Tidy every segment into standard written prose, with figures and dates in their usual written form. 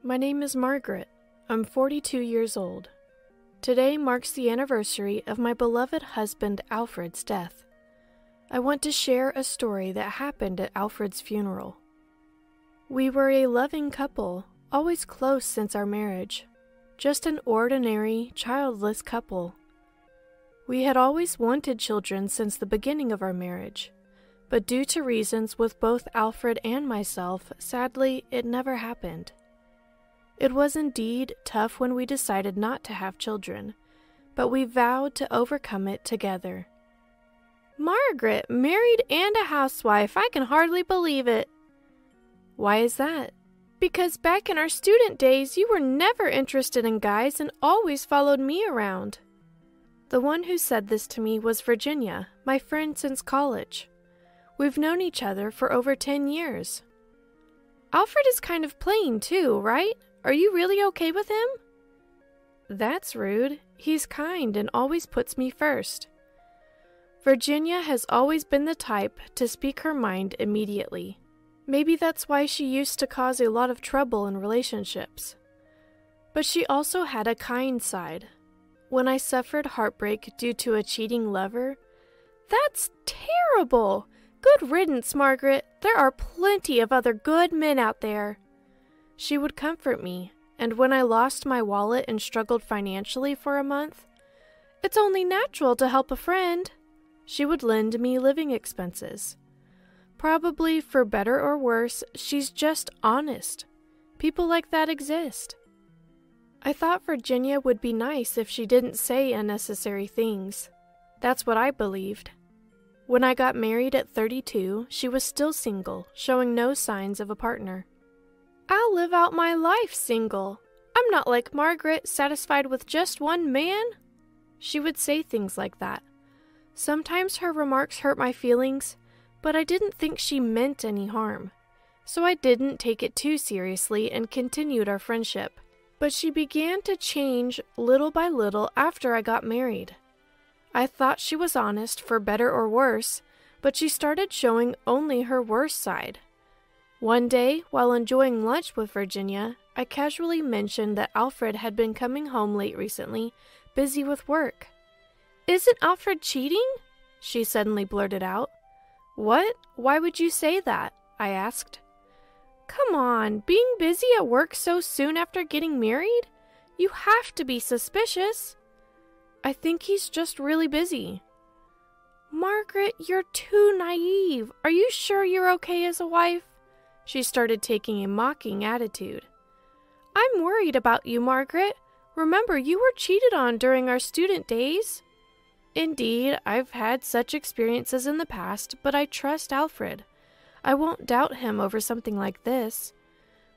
My name is Margaret. I'm 42 years old. Today marks the anniversary of my beloved husband Alfred's death. I want to share a story that happened at Alfred's funeral. We were a loving couple, always close since our marriage. Just an ordinary, childless couple. We had always wanted children since the beginning of our marriage, but due to reasons with both Alfred and myself, sadly, it never happened. It was indeed tough when we decided not to have children, but we vowed to overcome it together. Margaret, married and a housewife, I can hardly believe it. Why is that? Because back in our student days, you were never interested in guys and always followed me around. The one who said this to me was Virginia, my friend since college. We've known each other for over 10 years. Alfred is kind of plain too, right? Are you really okay with him? That's rude. He's kind and always puts me first. Virginia has always been the type to speak her mind immediately. Maybe that's why she used to cause a lot of trouble in relationships. But she also had a kind side. When I suffered heartbreak due to a cheating lover, that's terrible! Good riddance, Margaret. There are plenty of other good men out there. She would comfort me, and when I lost my wallet and struggled financially for a month, it's only natural to help a friend. She would lend me living expenses. Probably for better or worse, she's just honest. People like that exist. I thought Virginia would be nice if she didn't say unnecessary things. That's what I believed. When I got married at 32, she was still single, showing no signs of a partner. I'll live out my life single. I'm not like Margaret, satisfied with just one man. She would say things like that. Sometimes her remarks hurt my feelings, but I didn't think she meant any harm. So I didn't take it too seriously and continued our friendship. But she began to change little by little after I got married. I thought she was honest for better or worse, but she started showing only her worst side. One day, while enjoying lunch with Virginia, I casually mentioned that Alfred had been coming home late recently, busy with work. Isn't Alfred cheating? She suddenly blurted out. What? Why would you say that? I asked. Come on, being busy at work so soon after getting married? You have to be suspicious. I think he's just really busy. Margaret, you're too naive. Are you sure you're okay as a wife? She started taking a mocking attitude. I'm worried about you, Margaret. Remember, you were cheated on during our student days. Indeed, I've had such experiences in the past, but I trust Alfred. I won't doubt him over something like this.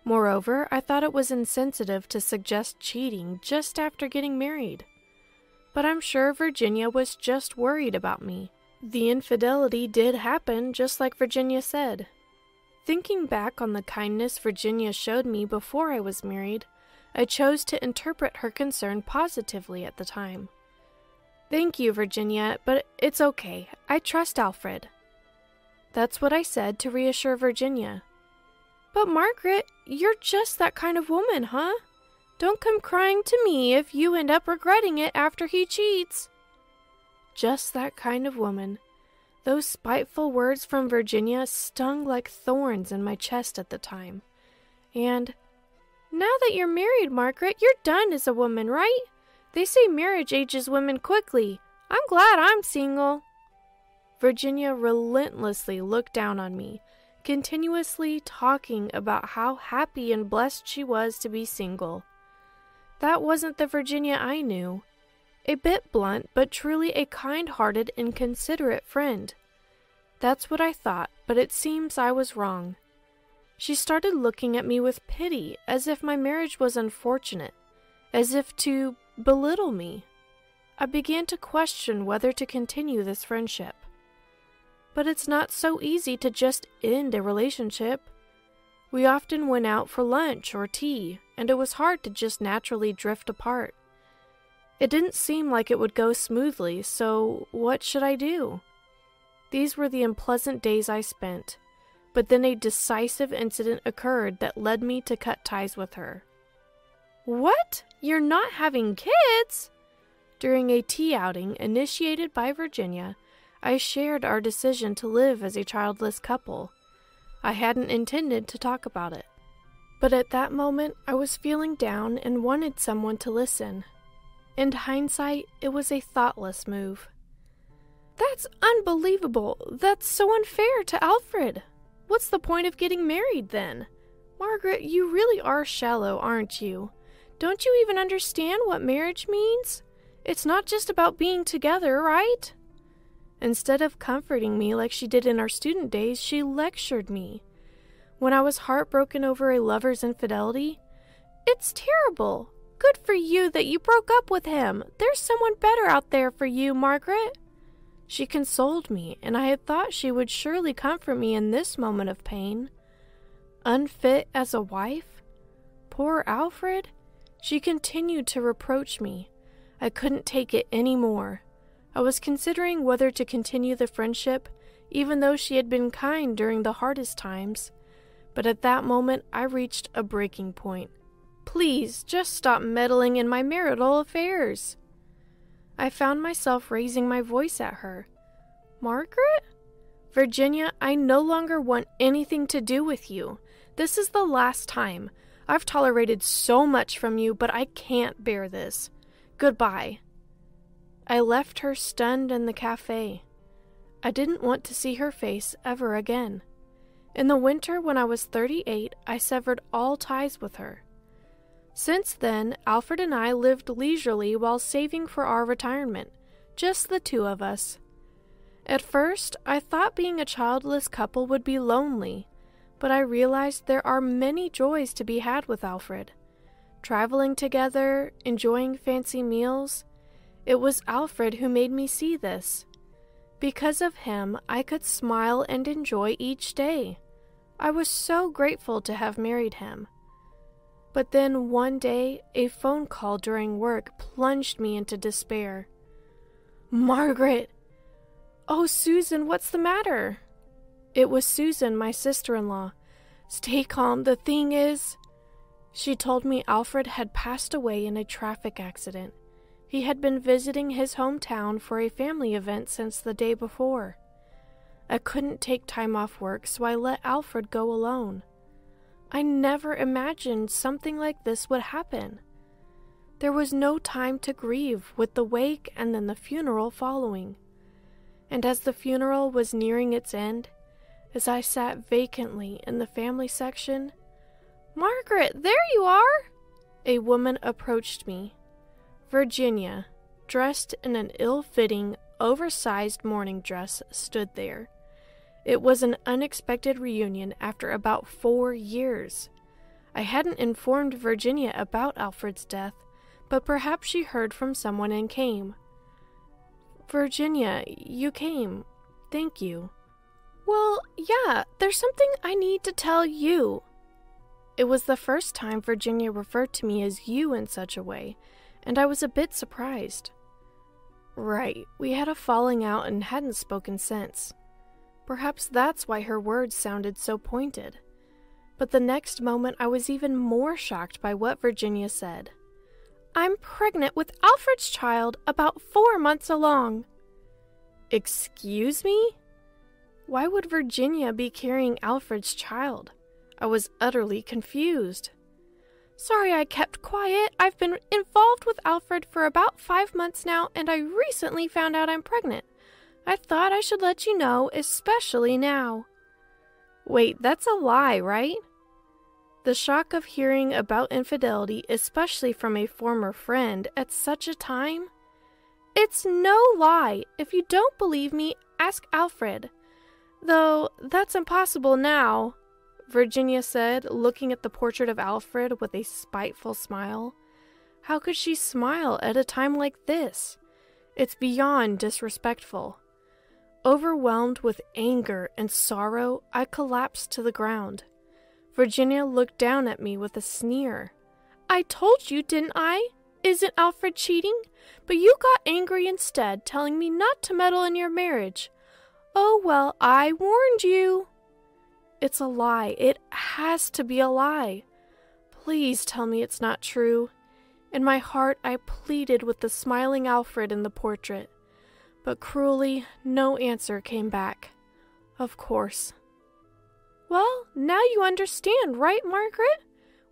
Moreover, I thought it was insensitive to suggest cheating just after getting married. But I'm sure Virginia was just worried about me. The infidelity did happen, just like Virginia said. Thinking back on the kindness Virginia showed me before I was married, I chose to interpret her concern positively at the time. Thank you, Virginia, but it's okay. I trust Alfred. That's what I said to reassure Virginia. But Margaret, you're just that kind of woman, huh? Don't come crying to me if you end up regretting it after he cheats. Just that kind of woman. Those spiteful words from Virginia stung like thorns in my chest at the time. And, now that you're married, Margaret, you're done as a woman, right? They say marriage ages women quickly. I'm glad I'm single. Virginia relentlessly looked down on me, continuously talking about how happy and blessed she was to be single. That wasn't the Virginia I knew. A bit blunt, but truly a kind-hearted and considerate friend. That's what I thought, but it seems I was wrong. She started looking at me with pity, as if my marriage was unfortunate, as if to belittle me. I began to question whether to continue this friendship. But it's not so easy to just end a relationship. We often went out for lunch or tea, and it was hard to just naturally drift apart. It didn't seem like it would go smoothly, so what should I do? These were the unpleasant days I spent, but then a decisive incident occurred that led me to cut ties with her. What? You're not having kids? During a tea outing initiated by Virginia, I shared our decision to live as a childless couple. I hadn't intended to talk about it. But at that moment, I was feeling down and wanted someone to listen. In hindsight, it was a thoughtless move. That's unbelievable. That's so unfair to Alfred. What's the point of getting married then? Margaret, you really are shallow, aren't you? Don't you even understand what marriage means? It's not just about being together, right? Instead of comforting me like she did in our student days, she lectured me. When I was heartbroken over a lover's infidelity, "It's terrible. Good for you that you broke up with him. There's someone better out there for you, Margaret." She consoled me, and I had thought she would surely comfort me in this moment of pain. Unfit as a wife? Poor Alfred? She continued to reproach me. I couldn't take it any more. I was considering whether to continue the friendship, even though she had been kind during the hardest times. But at that moment, I reached a breaking point. Please, just stop meddling in my marital affairs. I found myself raising my voice at her. Margaret? Virginia, I no longer want anything to do with you. This is the last time. I've tolerated so much from you, but I can't bear this. Goodbye. I left her stunned in the cafe. I didn't want to see her face ever again. In the winter when I was 38, I severed all ties with her. Since then, Alfred and I lived leisurely while saving for our retirement, just the two of us. At first, I thought being a childless couple would be lonely, but I realized there are many joys to be had with Alfred. Traveling together, enjoying fancy meals. It was Alfred who made me see this. Because of him, I could smile and enjoy each day. I was so grateful to have married him. But then one day, a phone call during work plunged me into despair. Margaret! Oh, Susan, what's the matter? It was Susan, my sister-in-law. Stay calm, the thing is... She told me Alfred had passed away in a traffic accident. He had been visiting his hometown for a family event since the day before. I couldn't take time off work, so I let Alfred go alone. I never imagined something like this would happen. There was no time to grieve, with the wake and then the funeral following. And as the funeral was nearing its end, as I sat vacantly in the family section, Margaret, there you are! A woman approached me. Virginia, dressed in an ill-fitting, oversized morning dress, stood there. It was an unexpected reunion after about 4 years. I hadn't informed Virginia about Alfred's death, but perhaps she heard from someone and came. Virginia, you came. Thank you. Well, yeah, there's something I need to tell you. It was the first time Virginia referred to me as you in such a way, and I was a bit surprised. Right, we had a falling out and hadn't spoken since. Perhaps that's why her words sounded so pointed. But the next moment I was even more shocked by what Virginia said. I'm pregnant with Alfred's child, about 4 months along. Excuse me? Why would Virginia be carrying Alfred's child? I was utterly confused. Sorry I kept quiet. I've been involved with Alfred for about 5 months now, and I recently found out I'm pregnant. I thought I should let you know, especially now. Wait, that's a lie, right? The shock of hearing about infidelity, especially from a former friend, at such a time? It's no lie. If you don't believe me, ask Alfred. Though, that's impossible now, Virginia said, looking at the portrait of Alfred with a spiteful smile. How could she smile at a time like this? It's beyond disrespectful. Overwhelmed with anger and sorrow, I collapsed to the ground. Virginia looked down at me with a sneer. I told you, didn't I? Isn't Alfred cheating? But you got angry instead, telling me not to meddle in your marriage. Oh, well, I warned you. It's a lie. It has to be a lie. Please tell me it's not true. In my heart, I pleaded with the smiling Alfred in the portrait. But cruelly, no answer came back. Of course. Well, now you understand, right, Margaret?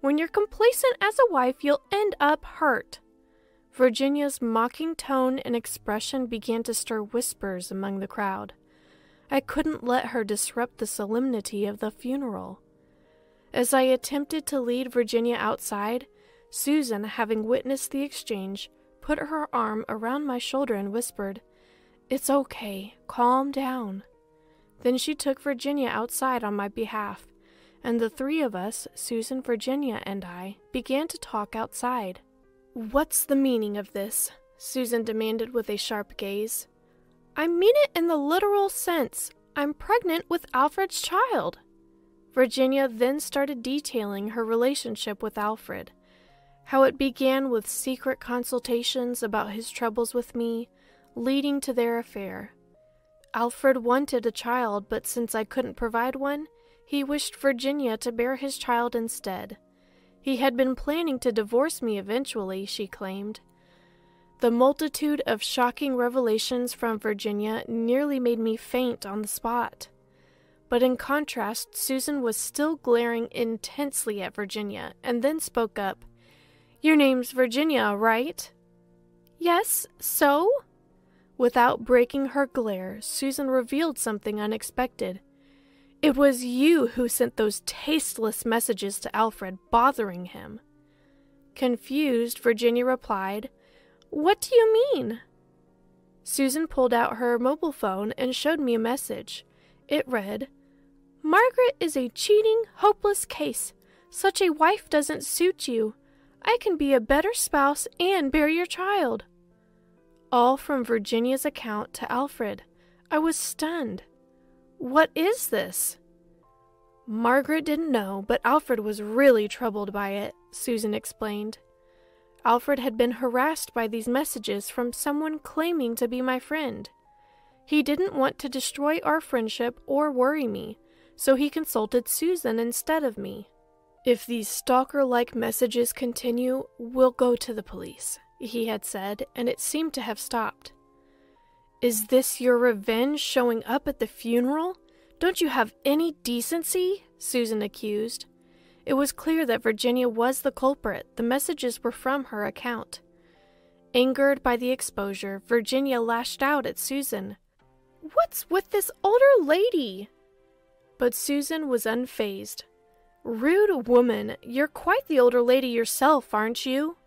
When you're complacent as a wife, you'll end up hurt. Virginia's mocking tone and expression began to stir whispers among the crowd. I couldn't let her disrupt the solemnity of the funeral. As I attempted to lead Virginia outside, Susan, having witnessed the exchange, put her arm around my shoulder and whispered, "It's okay, calm down." Then she took Virginia outside on my behalf, and the three of us, Susan, Virginia, and I, began to talk outside. "What's the meaning of this?" Susan demanded with a sharp gaze. "I mean it in the literal sense. I'm pregnant with Alfred's child." Virginia then started detailing her relationship with Alfred, how it began with secret consultations about his troubles with me, leading to their affair. Alfred wanted a child, but since I couldn't provide one, he wished Virginia to bear his child instead. He had been planning to divorce me eventually, she claimed. The multitude of shocking revelations from Virginia nearly made me faint on the spot. But in contrast, Susan was still glaring intensely at Virginia, and then spoke up. "Your name's Virginia, right?" "Yes, so?" Without breaking her glare, Susan revealed something unexpected. "It was you who sent those tasteless messages to Alfred, bothering him." Confused, Virginia replied, "What do you mean?" Susan pulled out her mobile phone and showed me a message. It read, "Margaret is a cheating, hopeless case. Such a wife doesn't suit you. I can be a better spouse and bear your child." All from Virginia's account to Alfred. I was stunned. "What is this?" Margaret didn't know, but Alfred was really troubled by it, Susan explained. Alfred had been harassed by these messages from someone claiming to be my friend. He didn't want to destroy our friendship or worry me, so he consulted Susan instead of me. "If these stalker-like messages continue, we'll go to the police," he had said, and it seemed to have stopped. "Is this your revenge showing up at the funeral? Don't you have any decency?" Susan accused. It was clear that Virginia was the culprit. The messages were from her account. Angered by the exposure, Virginia lashed out at Susan. "What's with this older lady?" But Susan was unfazed. "Rude woman, you're quite the older lady yourself, aren't you?"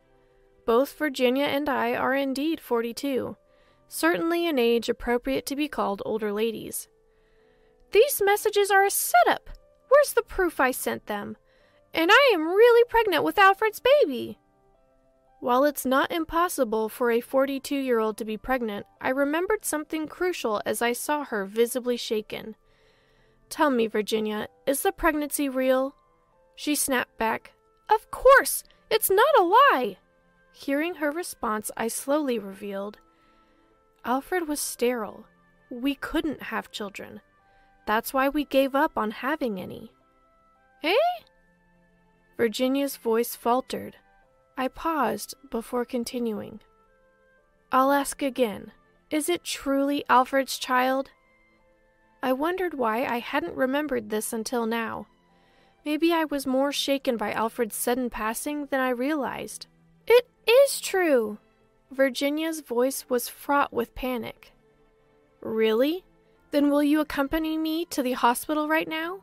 Both Virginia and I are indeed 42, certainly an age appropriate to be called older ladies. "These messages are a setup. Where's the proof I sent them? And I am really pregnant with Alfred's baby." While it's not impossible for a 42-year-old to be pregnant, I remembered something crucial as I saw her visibly shaken. "Tell me, Virginia, is the pregnancy real?" She snapped back, "Of course! It's not a lie!" Hearing her response, I slowly revealed, Alfred was sterile. We couldn't have children. That's why we gave up on having any. "Eh?" Virginia's voice faltered. I paused before continuing. "I'll ask again. Is it truly Alfred's child?" I wondered why I hadn't remembered this until now. Maybe I was more shaken by Alfred's sudden passing than I realized. "It is true!" Virginia's voice was fraught with panic. "Really? Then will you accompany me to the hospital right now?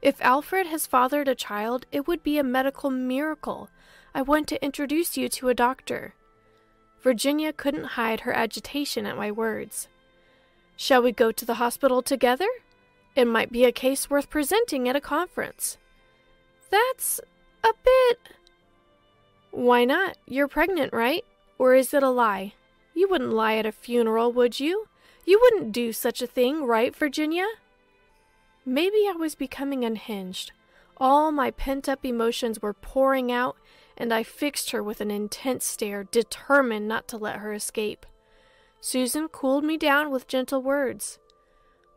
If Alfred has fathered a child, it would be a medical miracle. I want to introduce you to a doctor." Virginia couldn't hide her agitation at my words. "Shall we go to the hospital together? It might be a case worth presenting at a conference." "That's a bit..." "Why not? You're pregnant, right? Or is it a lie? You wouldn't lie at a funeral, would you? You wouldn't do such a thing, right, Virginia?" Maybe I was becoming unhinged. All my pent-up emotions were pouring out, and I fixed her with an intense stare, determined not to let her escape. Susan cooled me down with gentle words.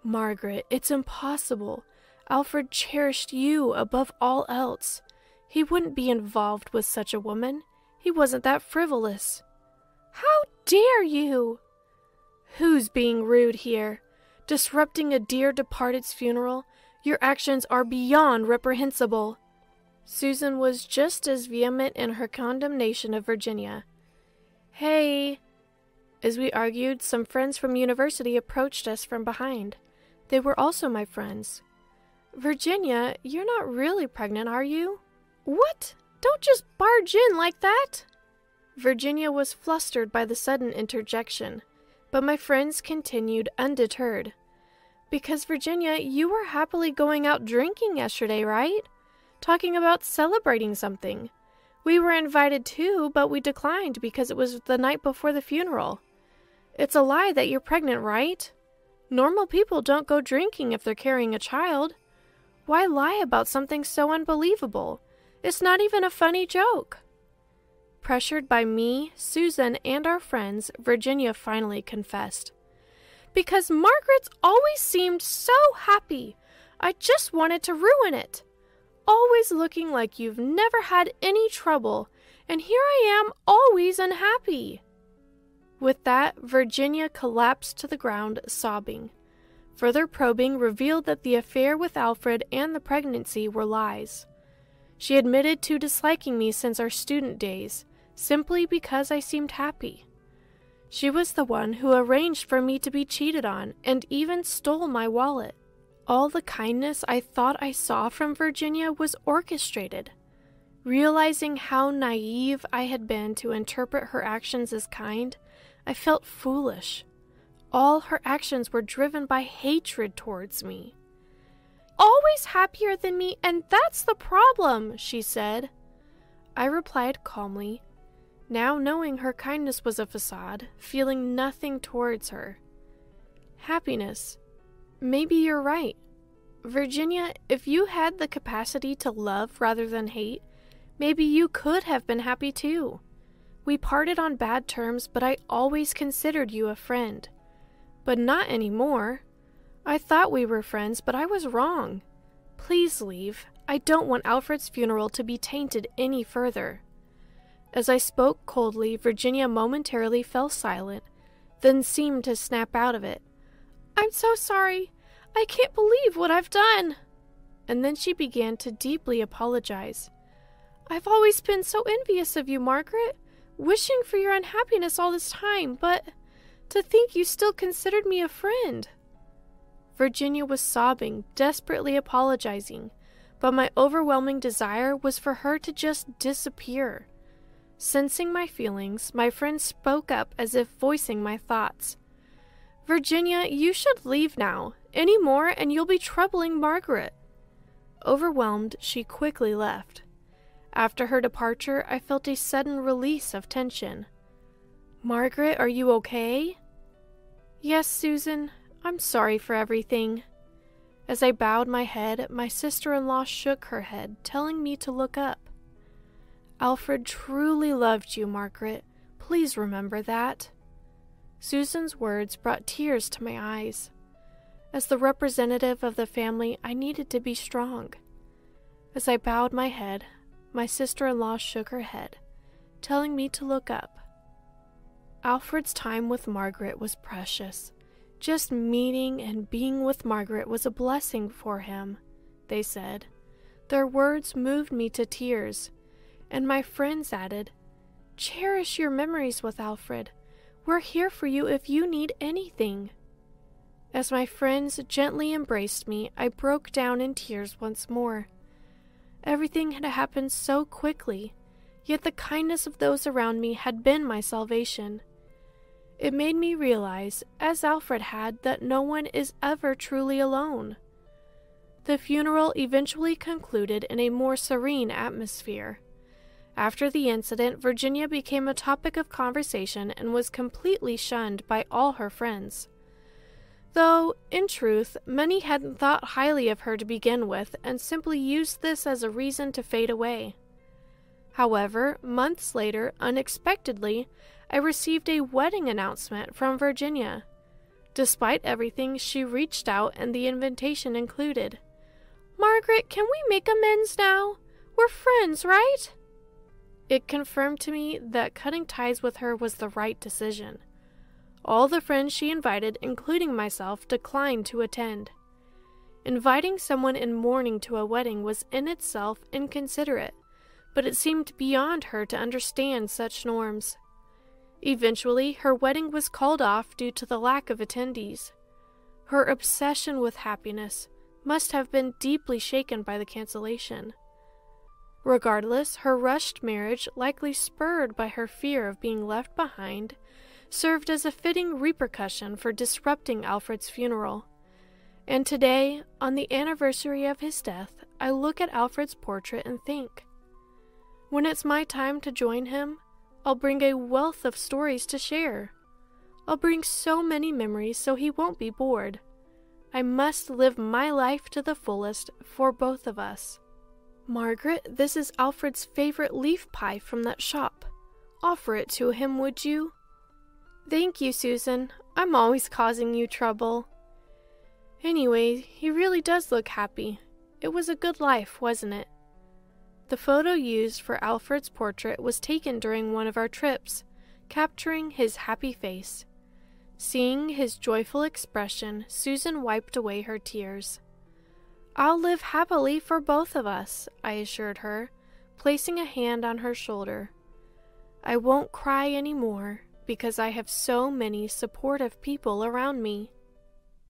"Margaret, it's impossible. Alfred cherished you above all else. He wouldn't be involved with such a woman. He wasn't that frivolous. How dare you? Who's being rude here? Disrupting a dear departed's funeral? Your actions are beyond reprehensible. Susan was just as vehement in her condemnation of Virginia. Hey! As we argued, some friends from university approached us from behind. They were also my friends. Virginia, you're not really pregnant, are you? What? Don't just barge in like that! Virginia was flustered by the sudden interjection, but my friends continued undeterred. Because, Virginia, you were happily going out drinking yesterday, right? Talking about celebrating something. We were invited too, but we declined because it was the night before the funeral. It's a lie that you're pregnant, right? Normal people don't go drinking if they're carrying a child. Why lie about something so unbelievable? It's not even a funny joke. Pressured by me, Susan, and our friends, Virginia finally confessed. Because Margaret's always seemed so happy. I just wanted to ruin it. Always looking like you've never had any trouble, and here I am always unhappy. With that, Virginia collapsed to the ground, sobbing. Further probing revealed that the affair with Alfred and the pregnancy were lies. She admitted to disliking me since our student days, simply because I seemed happy. She was the one who arranged for me to be cheated on and even stole my wallet. All the kindness I thought I saw from Virginia was orchestrated. Realizing how naive I had been to interpret her actions as kind, I felt foolish. All her actions were driven by hatred towards me. Always happier than me, and that's the problem, she said. I replied calmly, now knowing her kindness was a facade, feeling nothing towards her. Happiness. Maybe you're right. Virginia, if you had the capacity to love rather than hate, maybe you could have been happy too. We parted on bad terms, but I always considered you a friend. But not anymore. I thought we were friends, but I was wrong. Please leave. I don't want Alfred's funeral to be tainted any further. As I spoke coldly, Virginia momentarily fell silent, then seemed to snap out of it. I'm so sorry. I can't believe what I've done. And then she began to deeply apologize. I've always been so envious of you, Margaret, wishing for your unhappiness all this time, but to think you still considered me a friend. Virginia was sobbing, desperately apologizing, but my overwhelming desire was for her to just disappear. Sensing my feelings, my friend spoke up as if voicing my thoughts. Virginia, you should leave now. Any more and you'll be troubling Margaret. Overwhelmed, she quickly left. After her departure, I felt a sudden release of tension. Margaret, are you okay? Yes, Susan. I'm sorry for everything. As I bowed my head, my sister-in-law shook her head, telling me to look up. Alfred truly loved you, Margaret. Please remember that. Susan's words brought tears to my eyes. As the representative of the family, I needed to be strong. As I bowed my head, my sister-in-law shook her head, telling me to look up. Alfred's time with Margaret was precious. Just meeting and being with Margaret was a blessing for him, they said. Their words moved me to tears, and my friends added, Cherish your memories with Alfred. We're here for you if you need anything. As my friends gently embraced me, I broke down in tears once more. Everything had happened so quickly, yet the kindness of those around me had been my salvation. It made me realize, as Alfred had, that no one is ever truly alone. The funeral eventually concluded in a more serene atmosphere. After the incident, Virginia became a topic of conversation and was completely shunned by all her friends. Though, in truth, many hadn't thought highly of her to begin with and simply used this as a reason to fade away. However, months later, unexpectedly, I received a wedding announcement from Virginia. Despite everything, she reached out and the invitation included, Margaret, can we make amends now? We're friends, right?" It confirmed to me that cutting ties with her was the right decision. All the friends she invited, including myself, declined to attend. Inviting someone in mourning to a wedding was in itself inconsiderate, but it seemed beyond her to understand such norms. Eventually, her wedding was called off due to the lack of attendees. Her obsession with happiness must have been deeply shaken by the cancellation. Regardless, her rushed marriage, likely spurred by her fear of being left behind, served as a fitting repercussion for disrupting Alfred's funeral. And today, on the anniversary of his death, I look at Alfred's portrait and think, when it's my time to join him, I'll bring a wealth of stories to share. I'll bring so many memories so he won't be bored. I must live my life to the fullest for both of us. Margaret, this is Alfred's favorite leaf pie from that shop. Offer it to him, would you? Thank you, Susan. I'm always causing you trouble. Anyway, he really does look happy. It was a good life, wasn't it? The photo used for Alfred's portrait was taken during one of our trips, capturing his happy face. Seeing his joyful expression, Susan wiped away her tears. "I'll live happily for both of us," I assured her, placing a hand on her shoulder. "I won't cry anymore because I have so many supportive people around me."